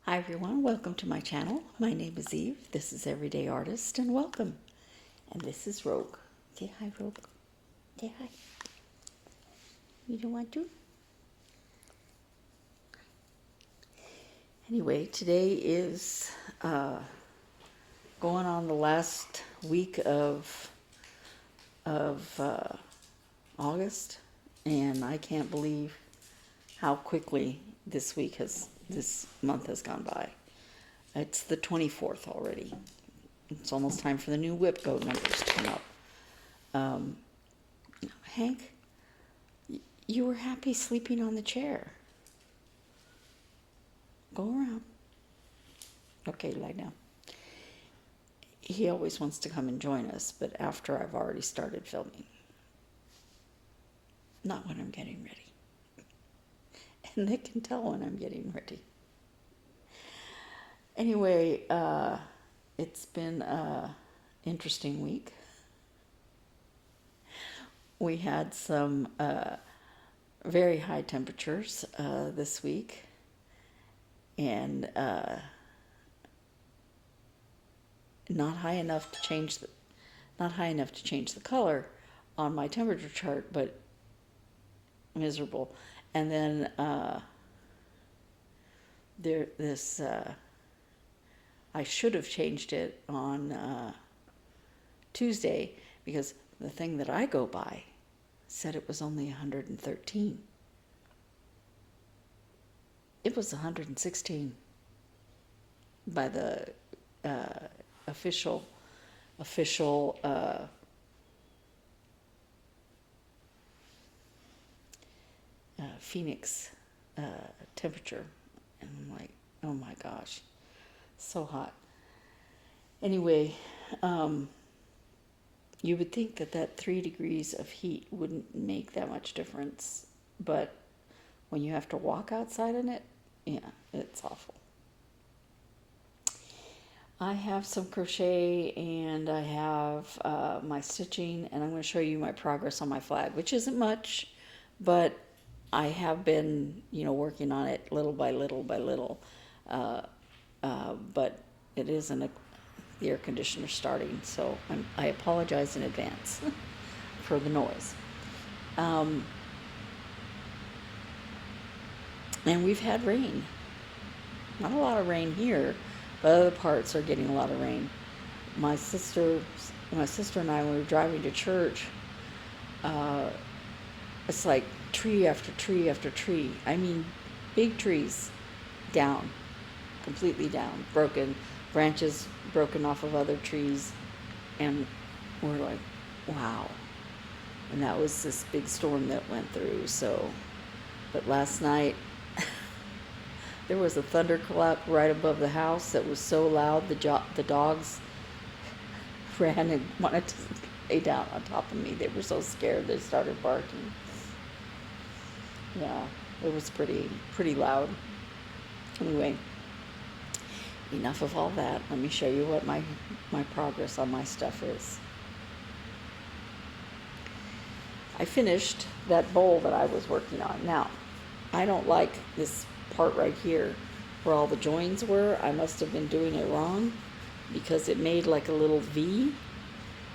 Hi everyone, welcome to my channel. My name is Eve. This is Everyday Artist and welcome. And this is Rogue. Say hi, Rogue. Say hi. You don't want to? Anyway, today is going on the last week of August, and I can't believe how quickly this month has gone by. It's the 24th already. It's almost time for the new WIPGO numbers to come up. Hank, you were happy sleeping on the chair. Go around. Okay, lie down. He always wants to come and join us, but after I've already started filming. Not when I'm getting ready. And they can tell when I'm getting ready. Anyway, it's been an interesting week. We had some very high temperatures this week, and not high enough to change the color on my temperature chart, but miserable. And then I should have changed it on Tuesday, because the thing that I go by said it was only 113. It was 116 by the official Phoenix temperature, and I'm like, oh my gosh, so hot. Anyway, you would think that 3 degrees of heat wouldn't make that much difference, but when you have to walk outside in it, yeah, it's awful. I have some crochet, and I have my stitching, and I'm going to show you my progress on my flag, which isn't much, but I have been, working on it little by little by little. But it isn't the air conditioner starting, so I apologize in advance for the noise. And we've had rain. Not a lot of rain here, but other parts are getting a lot of rain. My sister and I, when we were driving to church, it's like tree after tree after tree. I mean, big trees down, completely down, broken, branches broken off of other trees, and we're like, wow. And that was this big storm that went through. So, but last night there was a thunderclap right above the house that was so loud the dogs ran and wanted to lay down on top of me. They were so scared they started barking. Yeah, it was pretty loud. Anyway, enough of all that. Let me show you what my progress on my stuff is. I finished that bowl that I was working on. Now, I don't like this part right here where all the joins were. I must have been doing it wrong, because it made like a little V,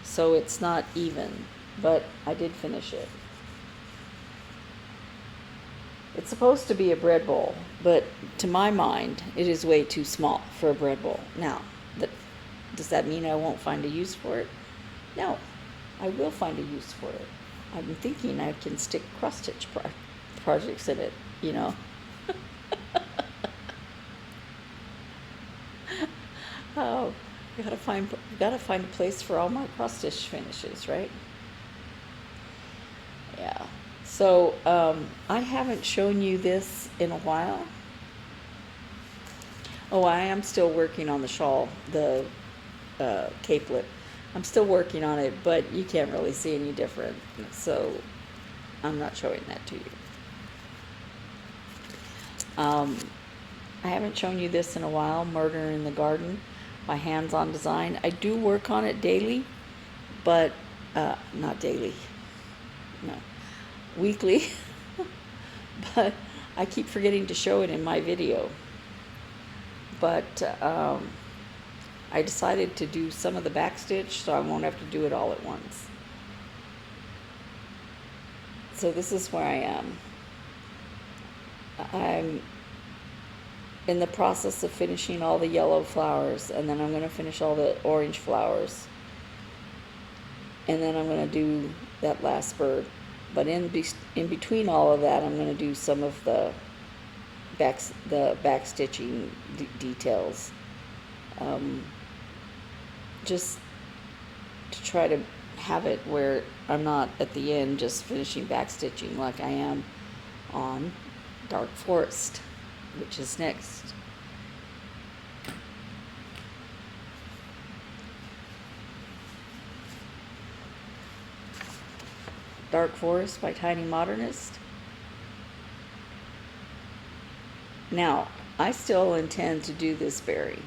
so it's not even, but I did finish it. It's supposed to be a bread bowl, but to my mind, it is way too small for a bread bowl. Now, does that mean I won't find a use for it? No, I will find a use for it. I've been thinking I can stick cross-stitch projects in it, Oh, you gotta find a place for all my cross-stitch finishes, right? Yeah. So, I haven't shown you this in a while. Oh, I am still working on the shawl, the capelet. I'm still working on it, but you can't really see any different, so I'm not showing that to you. I haven't shown you this in a while, Murder in the Garden, my hands-on design. I do work on it daily, but not daily, no. Weekly, but I keep forgetting to show it in my video. but I decided to do some of the back stitch so I won't have to do it all at once. So this is where I am. I'm in the process of finishing all the yellow flowers, and then I'm going to finish all the orange flowers, and then I'm going to do that last bird. But in between all of that, I'm going to do some of the back stitching details, just to try to have it where I'm not at the end just finishing back stitching like I am on Dark Forest, which is next. Dark Forest by TinyModernist. Now, I still intend to do this berry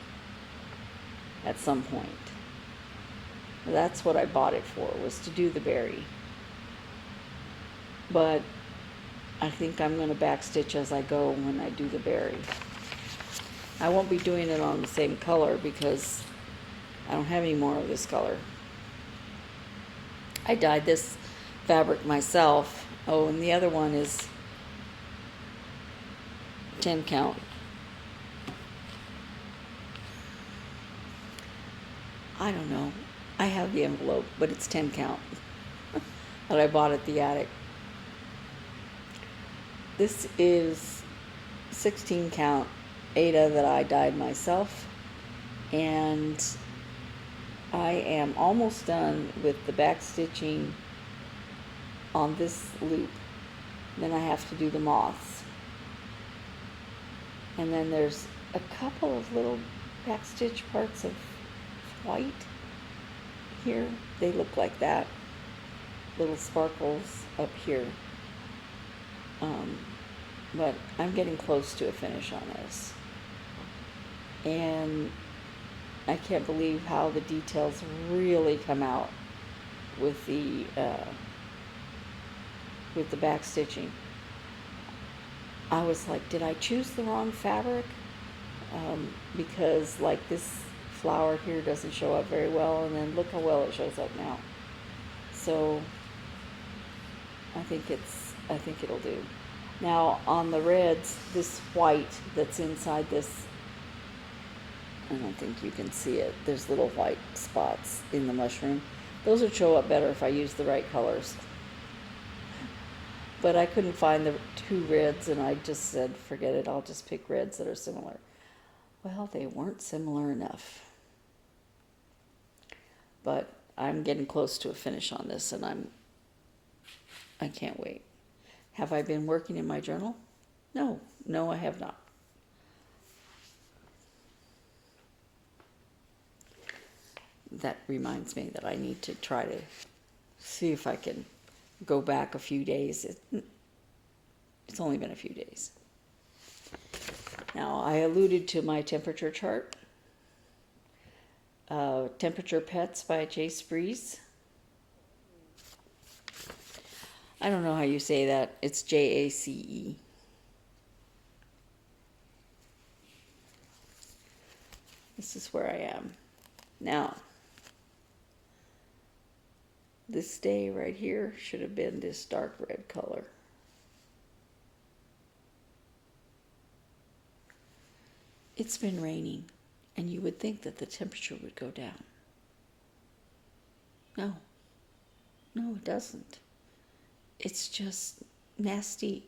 at some point. That's what I bought it for, was to do the berry. But I think I'm going to backstitch as I go when I do the berry. I won't be doing it on the same color because I don't have any more of this color. I dyed this fabric myself. Oh, and the other one is 10 count. I don't know. I have the envelope, but it's 10 count that I bought at the attic. This is 16 count Ada that I dyed myself, and I am almost done with the back stitching on this loop. Then I have to do the moths, and then there's a couple of little back stitch parts of white here. They look like that, little sparkles up here. But I'm getting close to a finish on this, and I can't believe how the details really come out with the back stitching. I was like, did I choose the wrong fabric? Because like this flower here doesn't show up very well, and then look how well it shows up now. So I think it'll do. Now on the reds, this white that's inside this, I don't think you can see it. There's little white spots in the mushroom. Those would show up better if I used the right colors. But I couldn't find the two reds, and I just said, forget it, I'll just pick reds that are similar. Well, they weren't similar enough. But I'm getting close to a finish on this, and I can't wait. Have I been working in my journal? No, I have not. That reminds me that I need to try to see if I can go back a few days. It's only been a few days. Now, I alluded to my temperature chart. Temperature Pets by JaceBreeze. I don't know how you say that. It's Jace. This is where I am. Now, this day right here should have been this dark red color. It's been raining, and you would think that the temperature would go down. No, it doesn't. It's just nasty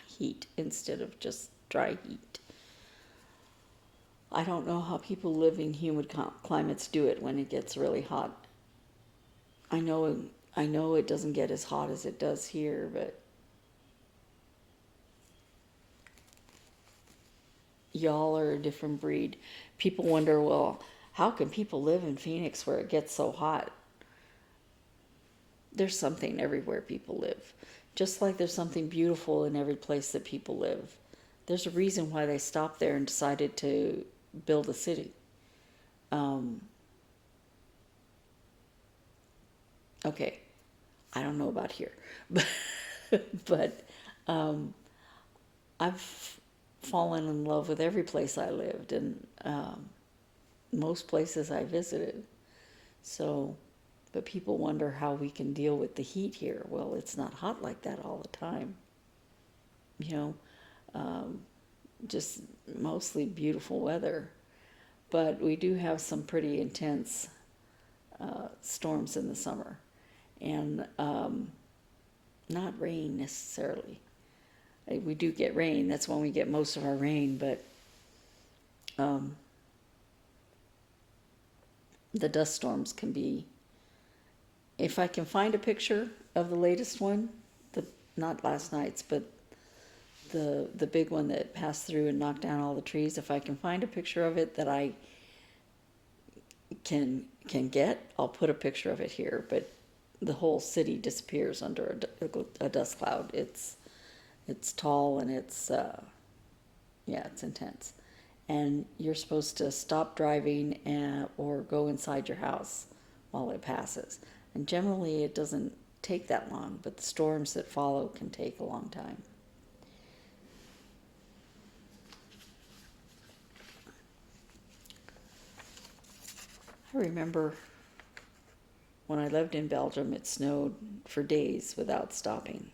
heat instead of just dry heat. I don't know how people live in humid climates do it when it gets really hot. I know it doesn't get as hot as it does here, but y'all are a different breed. People wonder, well, how can people live in Phoenix where it gets so hot? There's something everywhere people live. Just like there's something beautiful in every place that people live. There's a reason why they stopped there and decided to build a city. Okay, I don't know about here, but I've fallen in love with every place I lived and most places I visited. So, but people wonder how we can deal with the heat here. Well, it's not hot like that all the time. You know, just mostly beautiful weather. But we do have some pretty intense storms in the summer. And not rain necessarily. We do get rain. That's when we get most of our rain. But the dust storms can be, if I can find a picture of the latest one, not last night's, but the big one that passed through and knocked down all the trees, if I can find a picture of it that I can get, I'll put a picture of it here. But the whole city disappears under a dust cloud. It's tall and it's it's intense. And you're supposed to stop driving or go inside your house while it passes. And generally it doesn't take that long, but the storms that follow can take a long time. I remember when I lived in Belgium, it snowed for days without stopping.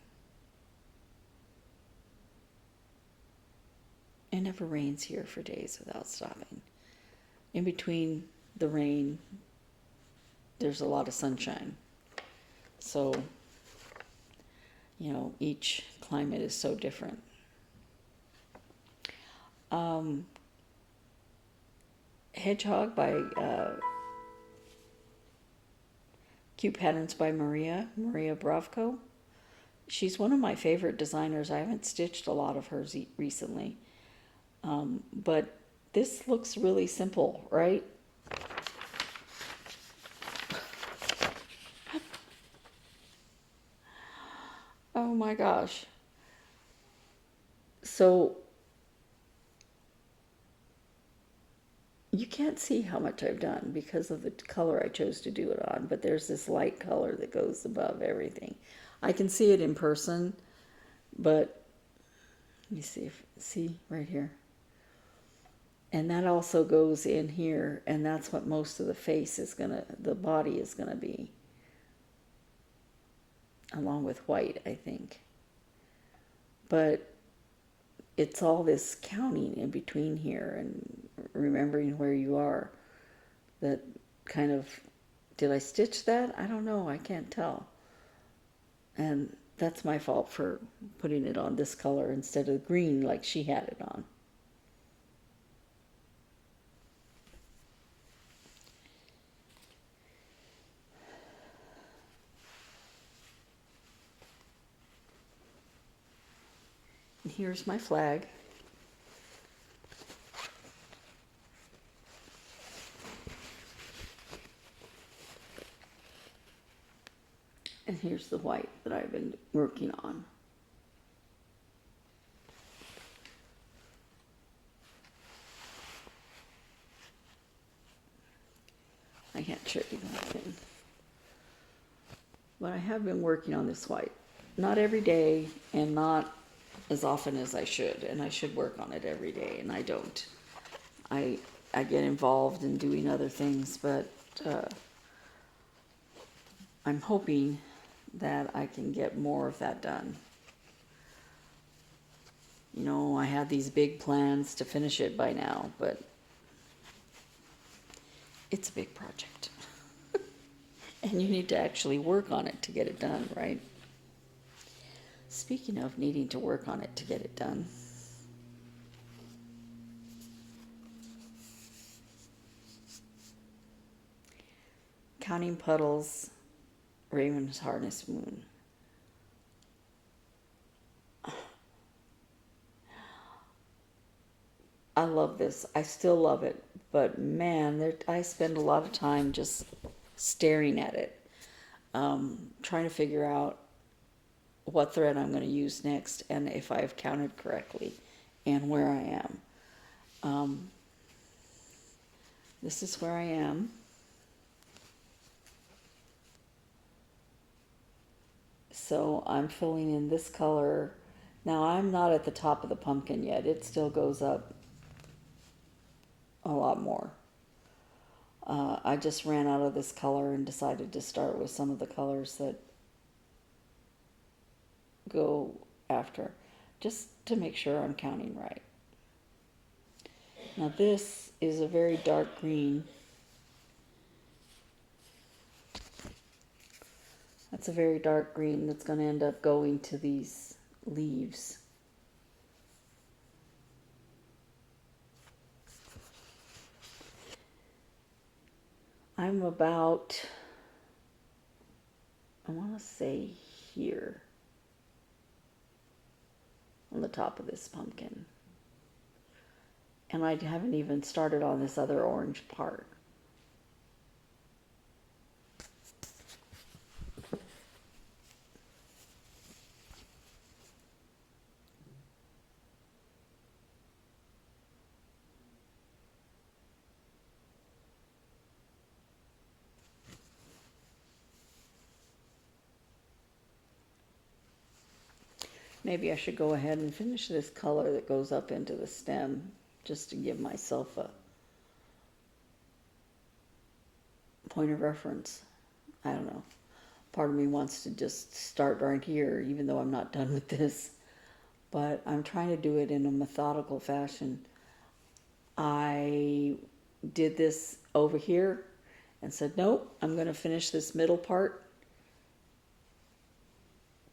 It never rains here for days without stopping. In between the rain, there's a lot of sunshine. So, you know, each climate is so different. Hedgehog by Cute Patterns by Maria Bravko. She's one of my favorite designers. I haven't stitched a lot of hers recently. But this looks really simple, right? Oh my gosh. So you can't see how much I've done because of the color I chose to do it on, but there's this light color that goes above everything. I can see it in person, but let me see right here. And that also goes in here, and that's what most of the face is the body is gonna be, along with white, I think. But it's all this counting in between here and remembering where you are that kind of, did I stitch that? I don't know, I can't tell. And that's my fault for putting it on this color instead of green like she had it on. And here's my flag. And here's the white that I've been working on. I can't show you that thing. But I have been working on this white. Not every day and not as often as I should. And I should work on it every day, and I don't. I get involved in doing other things, but I'm hoping that I can get more of that done. You know, I had these big plans to finish it by now, but it's a big project. And you need to actually work on it to get it done, right? Speaking of needing to work on it to get it done, Counting Puddles, Raven's Harness Moon. I love this. I still love it. But man, I spend a lot of time just staring at it, trying to figure out what thread I'm going to use next and if I've counted correctly and where I am. This is where I am. So I'm filling in this color Now I'm not at the top of the pumpkin yet. It still goes up a lot more. I just ran out of this color and decided to start with some of the colors that go after, just to make sure I'm counting right. Now this is a very dark green. That's a very dark green that's going to end up going to these leaves. I'm about, I want to say here on the top of this pumpkin. And I haven't even started on this other orange part. Maybe I should go ahead and finish this color that goes up into the stem, just to give myself a point of reference. I don't know. Part of me wants to just start right here, even though I'm not done with this. But I'm trying to do it in a methodical fashion. I did this over here and said, nope, I'm going to finish this middle part.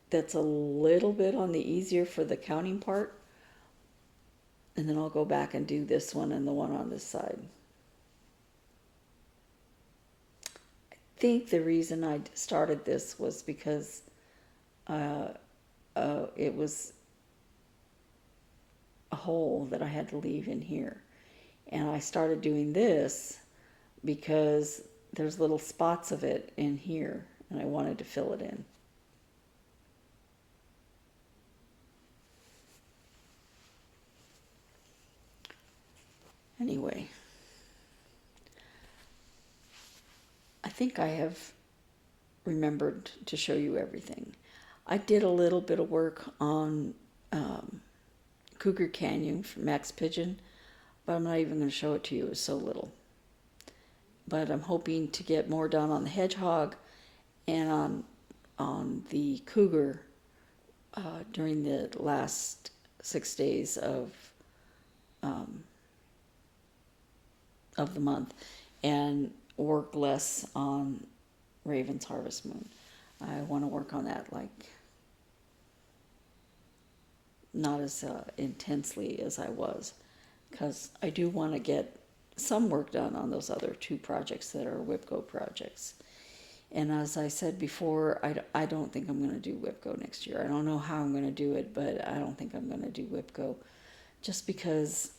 That's a little bit on the easier for the counting part. And then I'll go back and do this one and the one on this side. I think the reason I started this was because it was a hole that I had to leave in here. And I started doing this because there's little spots of it in here and I wanted to fill it in. Anyway, I think I have remembered to show you everything. I did a little bit of work on Cougar Canyon from Max Pigeon, but I'm not even going to show it to you. It's so little. But I'm hoping to get more done on the Hedgehog and on the Cougar during the last 6 days of the month, and work less on Raven's Harvest Moon. I want to work on that like not as intensely as I was, because I do want to get some work done on those other two projects that are WIPGO projects. And as I said before, I don't think I'm going to do WIPGO next year. I don't know how I'm going to do it, but I don't think I'm going to do WIPGO, just because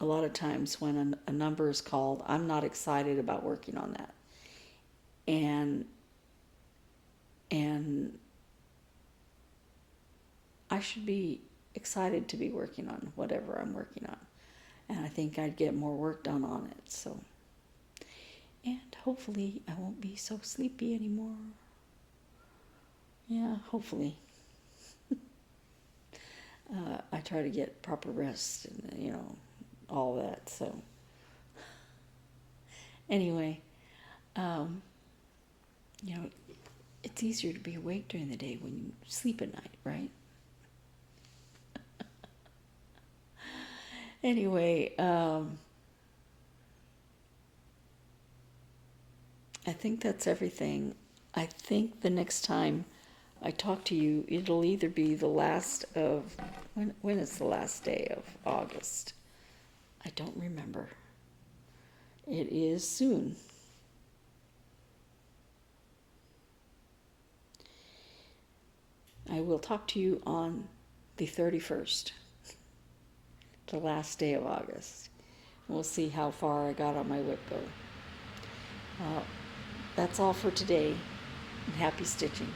a lot of times when a number is called, I'm not excited about working on that. And I should be excited to be working on whatever I'm working on. And I think I'd get more work done on it. So, and hopefully I won't be so sleepy anymore. Yeah, hopefully. I try to get proper rest and, all that. So anyway, it's easier to be awake during the day when you sleep at night, right? Anyway, I think that's everything. I think the next time I talk to you, it'll either be the last of, when is the last day of August? I don't remember. It is soon. I will talk to you on the 31st, the last day of August. We'll see how far I got on my WIPGO. That's all for today, and happy stitching.